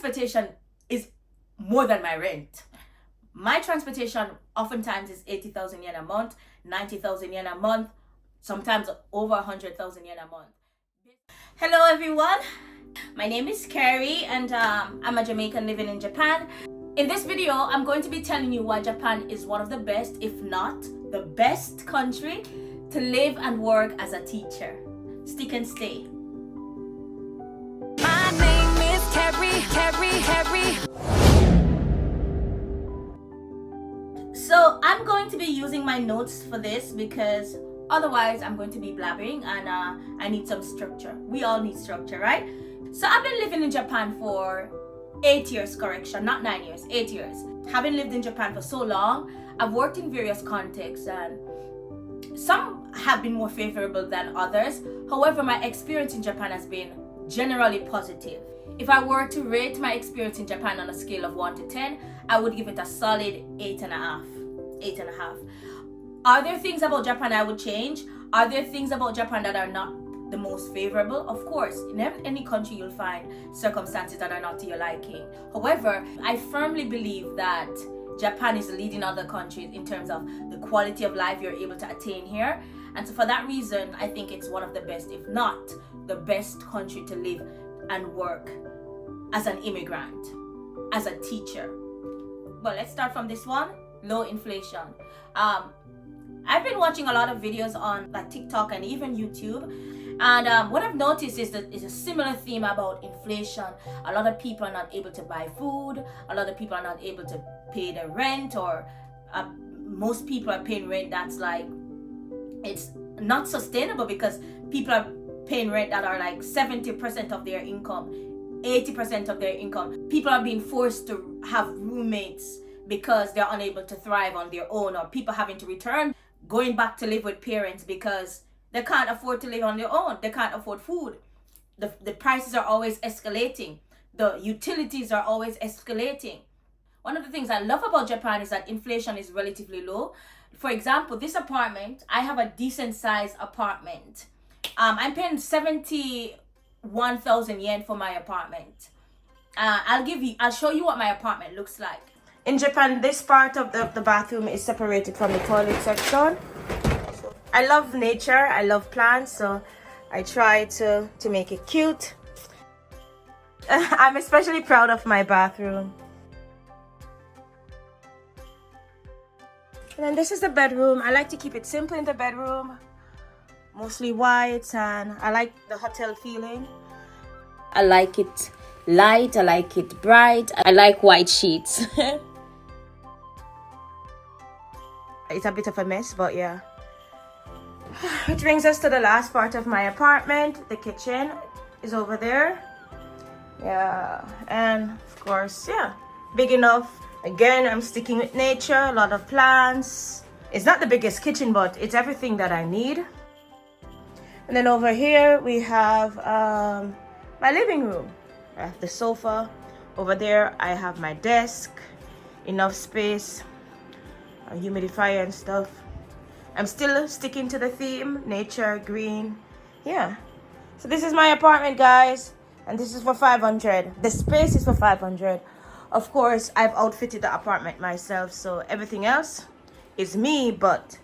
transportation is more than my rent. My transportation oftentimes is 80,000 yen a month, 90,000 yen a month, sometimes over 100,000 yen a month. Hello everyone, my name is Carrie and I'm a Jamaican living in Japan. In this video, I'm going to be telling you why Japan is one of the best, if not the best country to live and work as a teacher. Stick and stay. My name is Carrie. So I'm going to be using my notes for this because otherwise I'm going to be blabbering and I need some structure. We all need structure, right? So I've been living in Japan for 8 years, correction, not 9 years, 8 years. Having lived in Japan for so long, I've worked in various contexts and some have been more favorable than others. However, my experience in Japan has been generally positive. If I were to rate my experience in Japan on a scale of 1 to 10, I would give it a solid 8.5. 8.5. Are there things about Japan I would change? Are there things about Japan that are not the most favorable? Of course, in any country you'll find circumstances that are not to your liking. However, I firmly believe that Japan is leading other countries in terms of the quality of life you're able to attain here. And so for that reason, I think it's one of the best, if not the best country to live and work as an immigrant, as a teacher. Well, let's start from this one, low inflation. I've been watching a lot of videos on like TikTok and even YouTube. And what I've noticed is that it's a similar theme about inflation. A lot of people are not able to buy food. A lot of people are not able to pay their rent, or most people are paying rent that's like, it's not sustainable because people are paying rent that are like 70% of their income, 80% of their income. People are being forced to have roommates because they're unable to thrive on their own, or people having to return, going back to live with parents because they can't afford to live on their own. They can't afford food. The prices are always escalating. The utilities are always escalating. One of the things I love about Japan is that inflation is relatively low. For example, this apartment, I have a decent sized apartment. I'm paying 71,000 yen for my apartment. I'll show you what my apartment looks like. In Japan, this part of the bathroom is separated from the toilet section. I love nature, I love plants, so I try to make it cute. I'm especially proud of my bathroom. And then this is the bedroom. I like to keep it simple in the bedroom. Mostly white, and I like the hotel feeling. I like it light, I like it bright. I like white sheets. It's a bit of a mess, but yeah. Which brings us to the last part of my apartment. The kitchen is over there. Yeah, and of course, yeah, big enough. Again, I'm sticking with nature, a lot of plants. It's not the biggest kitchen, but it's everything that I need. And then over here, we have my living room. I have the sofa. Over there, I have my desk, enough space, a humidifier and stuff. I'm still sticking to the theme, nature, green. Yeah. So this is my apartment, guys. And this is for 500. The space is for 500. Of course, I've outfitted the apartment myself, so everything else is me, but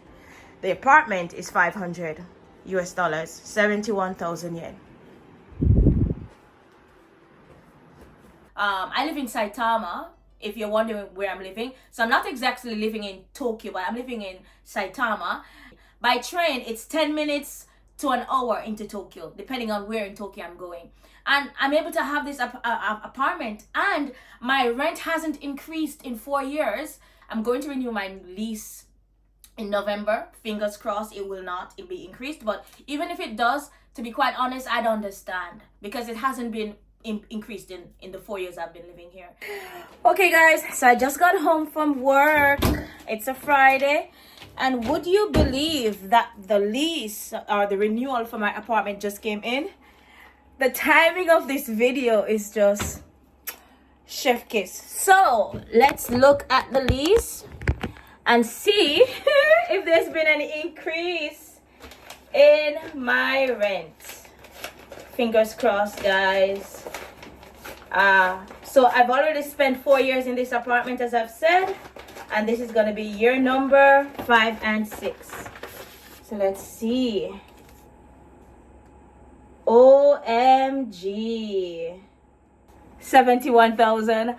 the apartment is 500 US dollars, 71,000 yen. I live in Saitama, if you're wondering where I'm living. So I'm not exactly living in Tokyo, but I'm living in Saitama. By train, it's 10 minutes to an hour into Tokyo, depending on where in Tokyo I'm going. And I'm able to have this apartment, and my rent hasn't increased in 4 years. I'm going to renew my lease in November. Fingers crossed it will not be increased. But even if it does, to be quite honest, I don't understand because it hasn't been increased in the 4 years I've been living here. Okay guys, so I just got home from work. It's a Friday, and would you believe that the lease or the renewal for my apartment just came in? The timing of this video is just chef kiss. So let's look at the lease and see if there's been any increase in my rent. Fingers crossed, guys. So I've already spent 4 years in this apartment, as I've said, and this is gonna be year number 5 and 6. So let's see. OMG. 71,000.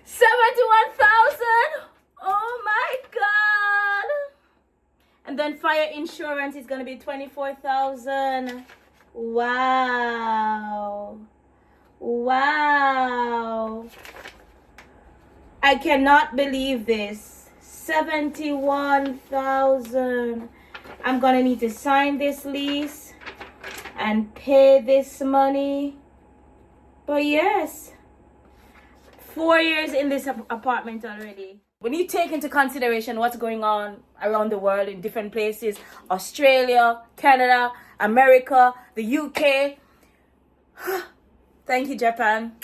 71,000. Oh my God. And then fire insurance is gonna be 24,000. Wow. Wow. I cannot believe this. 71,000. I'm gonna need to sign this lease and pay this money. But yes, 4 years in this apartment already. When you take into consideration what's going on around the world in different places, Australia, Canada, America, the UK, thank you, Japan.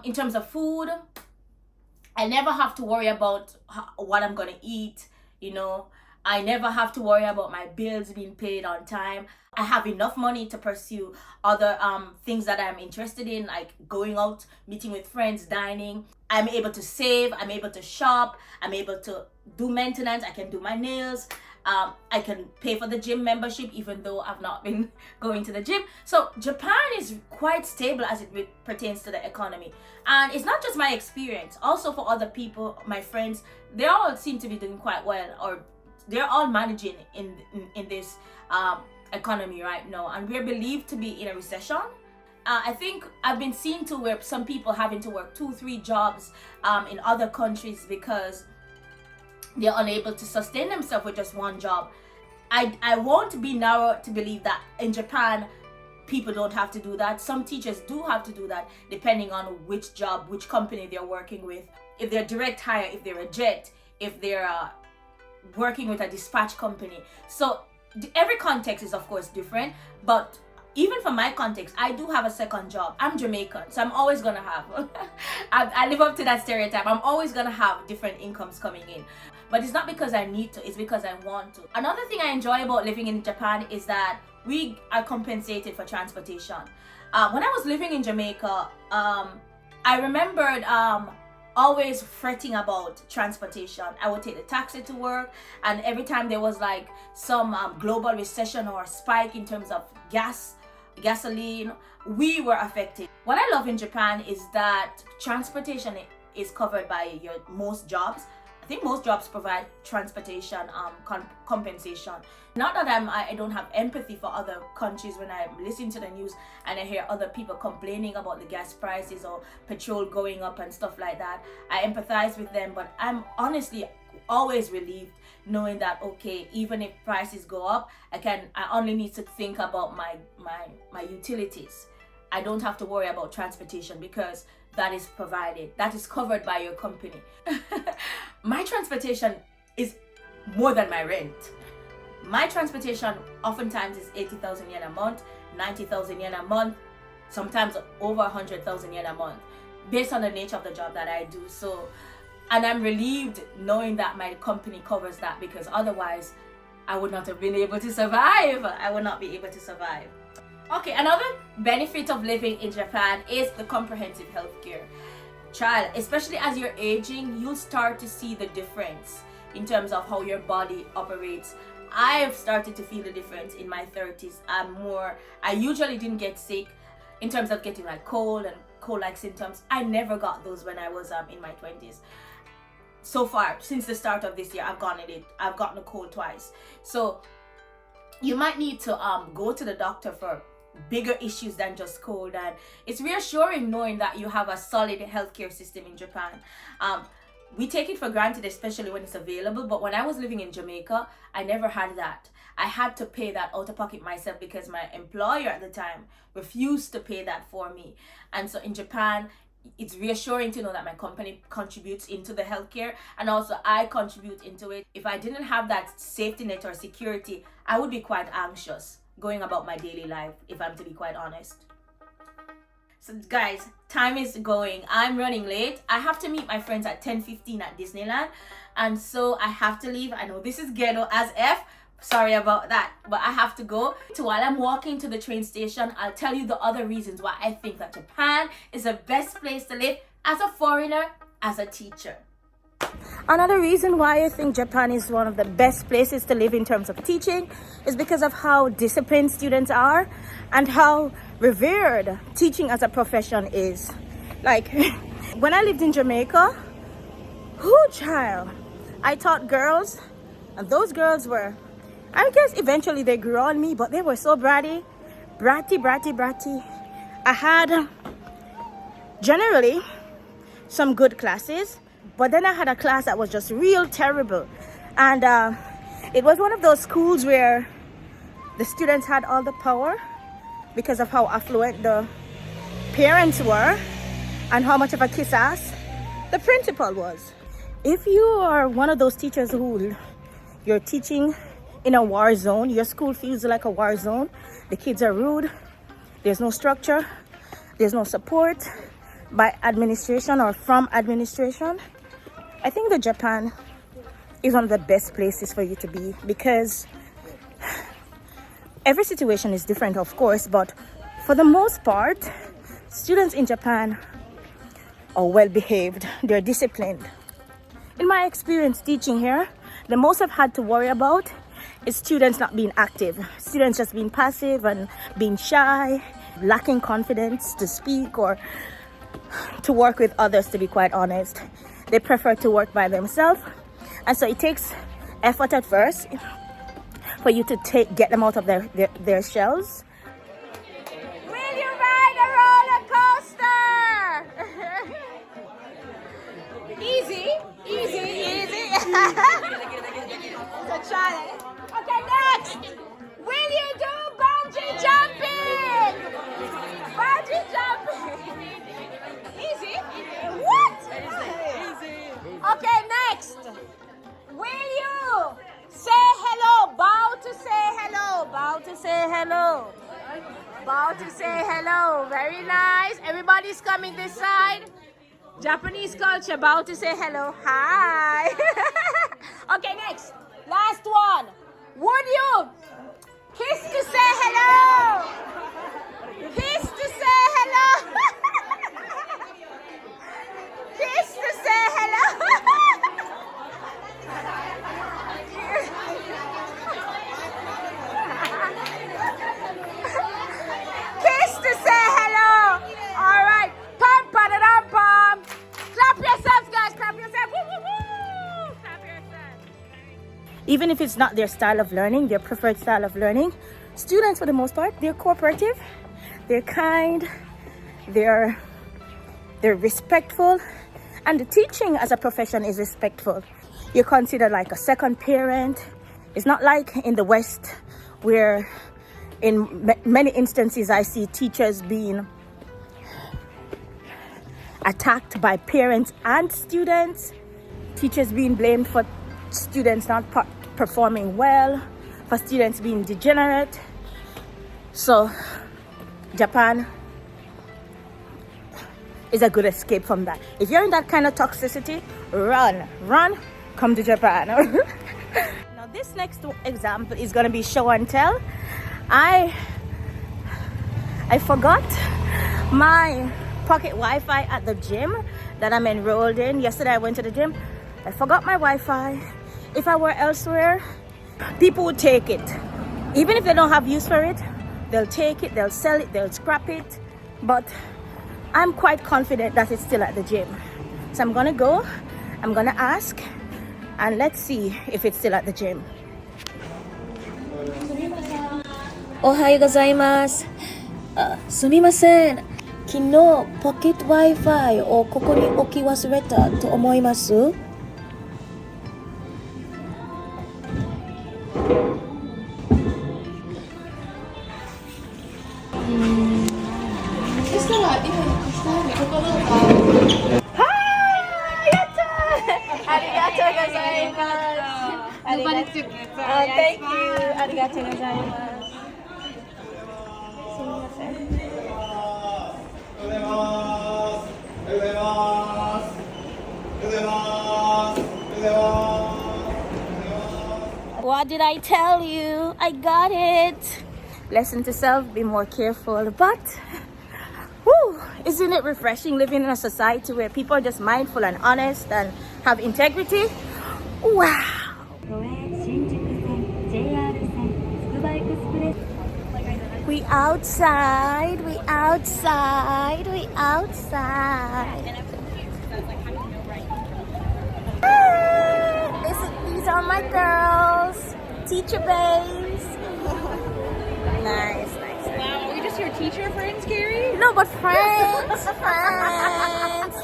In terms of food, I never have to worry about what I'm gonna eat, you know. I never have to worry about my bills being paid on time. I have enough money to pursue other things that I'm interested in, like going out, meeting with friends, dining. I'm able to save, I'm able to shop, I'm able to do maintenance, I can do my nails. I can pay for the gym membership even though I've not been going to the gym. So Japan is quite stable as it pertains to the economy. And it's not just my experience, also for other people, my friends, they all seem to be doing quite well, or they're all managing in this economy right now, and we're believed to be in a recession. I think I've been seeing to where some people having to work 2-3 jobs in other countries because they're unable to sustain themselves with just one job. I won't be narrow to believe that in Japan people don't have to do that. Some teachers do have to do that depending on which job, which company they're working with. If they're direct hire, if they're a jet, if they're working with a dispatch company. So every context is of course different, but even for my context, I do have a second job. I'm Jamaican, so I'm always gonna have I live up to that stereotype. I'm always gonna have different incomes coming in, but it's not because I need to, it's because I want to. Another thing I enjoy about living in Japan is that we are compensated for transportation. When I was living in Jamaica, I remembered always fretting about transportation. I would take the taxi to work, and every time there was like some global recession or spike in terms of gasoline, we were affected. What I love in Japan is that transportation is covered by your most jobs. I think most jobs provide transportation compensation. Not that I don't have empathy for other countries when I listen to the news and I hear other people complaining about the gas prices or petrol going up and stuff like that. I empathize with them, but I'm honestly always relieved knowing that, okay, even if prices go up, I only need to think about my utilities. I don't have to worry about transportation because that is provided, that is covered by your company. My transportation is more than my rent. My transportation oftentimes is 80,000 yen a month, 90,000 yen a month, sometimes over 100,000 yen a month, based on the nature of the job that I do. So, and I'm relieved knowing that my company covers that, because otherwise I would not have been able to survive. I would not be able to survive. Okay, another benefit of living in Japan is the comprehensive healthcare. Child, especially as you're aging, you'll start to see the difference in terms of how your body operates. I've started to feel the difference in my 30s. I usually didn't get sick in terms of getting like cold and cold-like symptoms. I never got those when I was in my 20s. So far, since the start of this year, I've gotten a cold twice. So you might need to go to the doctor for bigger issues than just cold, and it's reassuring knowing that you have a solid healthcare system in Japan. We take it for granted, especially when it's available, but when I was living in Jamaica, I never had that. I had to pay that out of pocket myself because my employer at the time refused to pay that for me. And so in Japan, it's reassuring to know that my company contributes into the healthcare, and also I contribute into it. If I didn't have that safety net or security, I would be quite anxious going about my daily life, if I'm to be quite honest. So guys, time is going. I'm running late. I have to meet my friends at 10:15 at Disneyland, and so I have to leave. I know this is ghetto as F. Sorry about that, but I have to go. So while I'm walking to the train station, I'll tell you the other reasons why I think that Japan is the best place to live as a foreigner, as a teacher. Another reason why I think Japan is one of the best places to live in terms of teaching is because of how disciplined students are and how revered teaching as a profession is. Like, when I lived in Jamaica, child, I taught girls, and those girls were, I guess eventually they grew on me, but they were so bratty. I had generally some good classes, but then I had a class that was just real terrible. And it was one of those schools where the students had all the power because of how affluent the parents were and how much of a kiss ass the principal was. If you are one of those teachers who you're teaching in a war zone, your school feels like a war zone, the kids are rude, there's no structure, there's no support by administration or from administration, I think that Japan is one of the best places for you to be, because every situation is different, of course, but for the most part, students in Japan are well behaved, they're disciplined. In my experience teaching here, the most I've had to worry about is students not being active, students just being passive and being shy, lacking confidence to speak or to work with others, to be quite honest. They prefer to work by themselves, and so it takes effort at first for you to get them out of their shells. Will you ride a roller coaster? Easy. It's a challenge. Okay, next. Will you do bungee jumping? Bungee jumping. Easy. What? Easy. Okay, next. Will you say hello? Bow to say hello. Bow to say hello. Bow to say hello. Very nice. Everybody's coming this side. Japanese culture, bow to say hello. Hi. Okay, next. Last one. Would you kiss to say hello? Kiss to say hello. Kiss to say hello. Kiss to say hello. All right. Pum, pa-da-dum, pum. Clap yourselves, guys. Clap yourselves. Woo, woo, woo. Clap yourselves. Even if it's not their style of learning, their preferred style of learning, students, for the most part, they're cooperative, they're kind, they're respectful, and the teaching as a profession is respectful. You're considered like a second parent. It's not like in the West, where in many instances I see teachers being attacked by parents and students, teachers being blamed for students not performing well, for students being degenerate. So Japan is a good escape from that. If you're in that kind of toxicity, run, come to Japan. Now this next example is going to be show and tell. I forgot my pocket Wi-Fi at the gym that I'm enrolled in. Yesterday I went to the gym. I forgot my Wi-Fi. If I were elsewhere, people would take it. Even if they don't have use for it, they'll take it, they'll sell it, they'll scrap it. But I'm quite confident that it's still at the gym. So I'm gonna go, I'm gonna ask, and let's see if it's still at the gym. おはようございます。すみません。昨日ポケット Wi-Fi をここに置き忘れたと思います。Thank you. ありがとうございます。すみません。終わ What did I tell you? I got it. Lesson to self, be more careful. But, whew, isn't it refreshing living in a society where people are just mindful and honest and have integrity? Wow. We outside, we outside, we outside. These are my girls, teacher babes. Nice. Wow, are we just your teacher friends, Carrie? No, but friends, friends.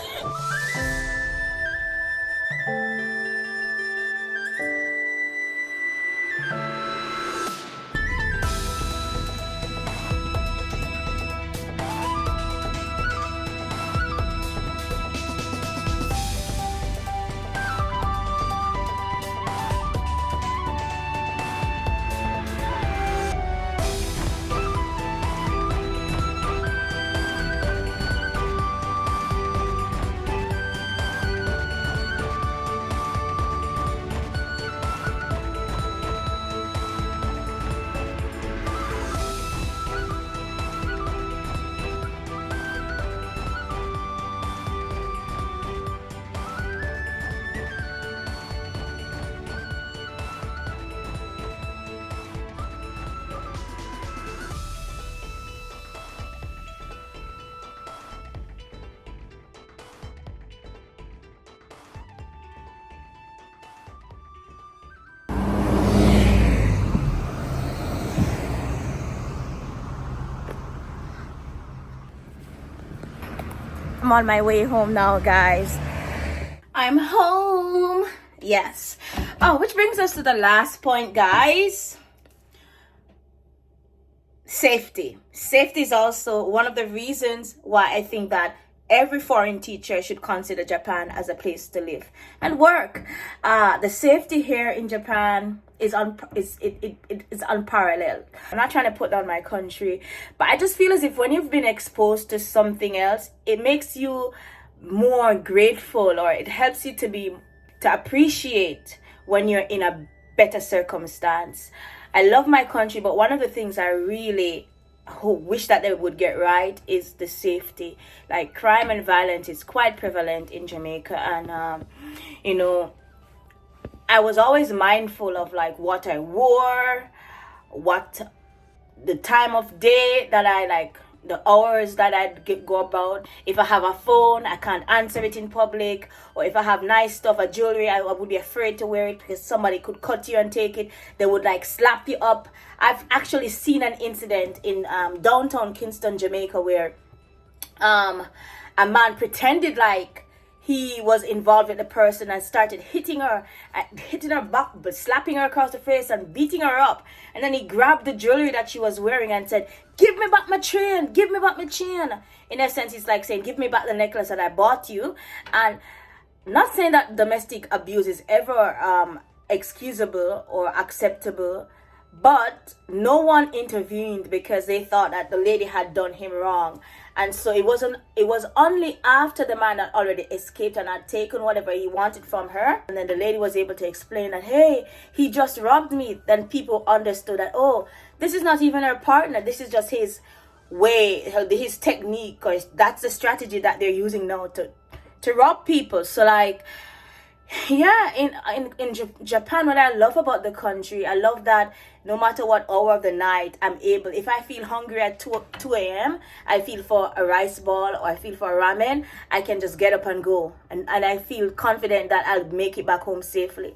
I'm on my way home now, guys. I'm home. Yes. Oh, which brings us to the last point, guys. Safety. Safety is also one of the reasons why I think that every foreign teacher should consider Japan as a place to live and work. The safety here in Japan is unparalleled. I'm not trying to put down my country, but I just feel as if when you've been exposed to something else, it makes you more grateful, or it helps you to appreciate when you're in a better circumstance. I love my country, but one of the things I really wish that they would get right is the safety. Like, crime and violence is quite prevalent in Jamaica, and I was always mindful of like what I wore, what the time of day that I like, the hours that I'd go about. If I have a phone, I can't answer it in public, or if I have nice stuff, a jewelry, I would be afraid to wear it because somebody could cut you and take it. They would like slap you up. I've actually seen an incident in downtown Kingston, Jamaica, where a man pretended like he was involved with the person and started hitting her back, but slapping her across the face and beating her up. And then he grabbed the jewelry that she was wearing and said, "Give me back my chain, give me back my chain." In essence, it's like saying, "Give me back the necklace that I bought you." And not saying that domestic abuse is ever excusable or acceptable, but no one intervened because they thought that the lady had done him wrong. And so it was only after the man had already escaped and had taken whatever he wanted from her, and then the lady was able to explain that, "Hey, he just robbed me." Then people understood that, oh, this is not even her partner, this is just his way, his technique, or that's the strategy that they're using now to rob people. So like, yeah, in Japan, what I love about the country, I love that no matter what hour of the night, I'm able, if I feel hungry at 2 a.m., I feel for a rice ball or I feel for a ramen, I can just get up and go. And I feel confident that I'll make it back home safely.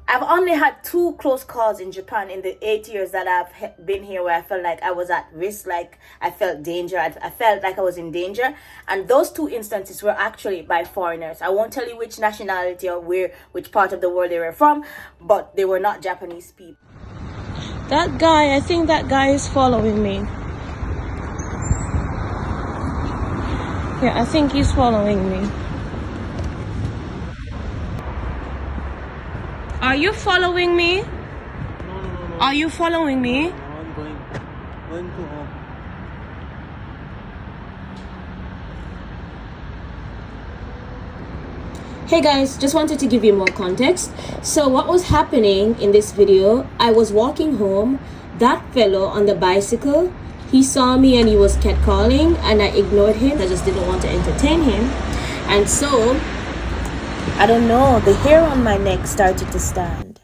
I've only had 2 close calls in Japan in the 8 years that I've been here where I felt like I was at risk, like I felt danger. I felt like I was in danger. And those 2 instances were actually by foreigners. I won't tell you which nationality or which part of the world they were from, but they were not Japanese people. That guy, I think that guy is following me. Yeah, I think he's following me. Are you following me? No. Are you following me? No, I'm going to home. Hey guys, just wanted to give you more context. So what was happening in this video, I was walking home. That fellow on the bicycle, he saw me and he was catcalling, and I ignored him. I just didn't want to entertain him. And so, I don't know, the hair on my neck started to stand.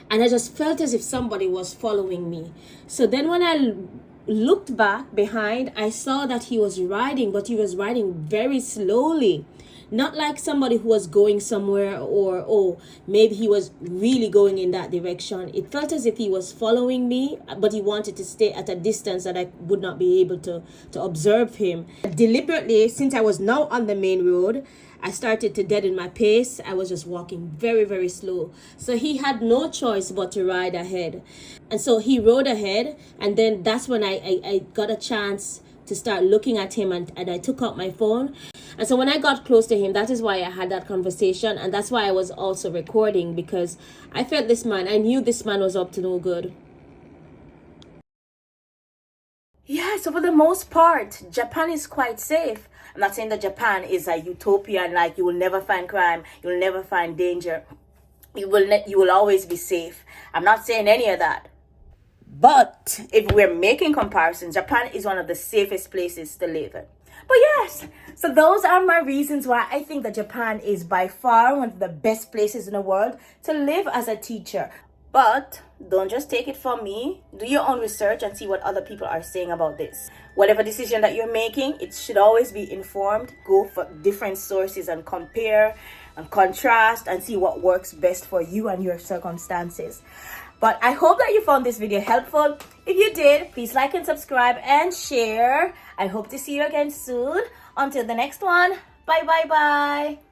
And I just felt as if somebody was following me. So then when I looked back behind, I saw that he was riding, but he was riding very slowly. Not like somebody who was going somewhere, or oh, maybe he was really going in that direction. It felt as if he was following me, but he wanted to stay at a distance that I would not be able to observe him. Deliberately, since I was now on the main road, I started to deaden my pace. I was just walking very, very slow. So he had no choice but to ride ahead. And so he rode ahead, and then that's when I got a chance to start looking at him, and I took out my phone. And so when I got close to him, that is why I had that conversation, and that's why I was also recording, because I felt this man, I knew this man was up to no good. Yeah, so for the most part, Japan is quite safe. I'm not saying that Japan is a utopia and like you will never find crime, you will never find danger. You will always be safe. I'm not saying any of that. But if we're making comparisons, Japan is one of the safest places to live in. But yes, so those are my reasons why I think that Japan is by far one of the best places in the world to live as a teacher. But don't just take it from me. Do your own research and see what other people are saying about this. Whatever decision that you're making, it should always be informed. Go for different sources and compare and contrast and see what works best for you and your circumstances. But I hope that you found this video helpful. If you did, please like and subscribe and share. I hope to see you again soon. Until the next one, bye bye bye.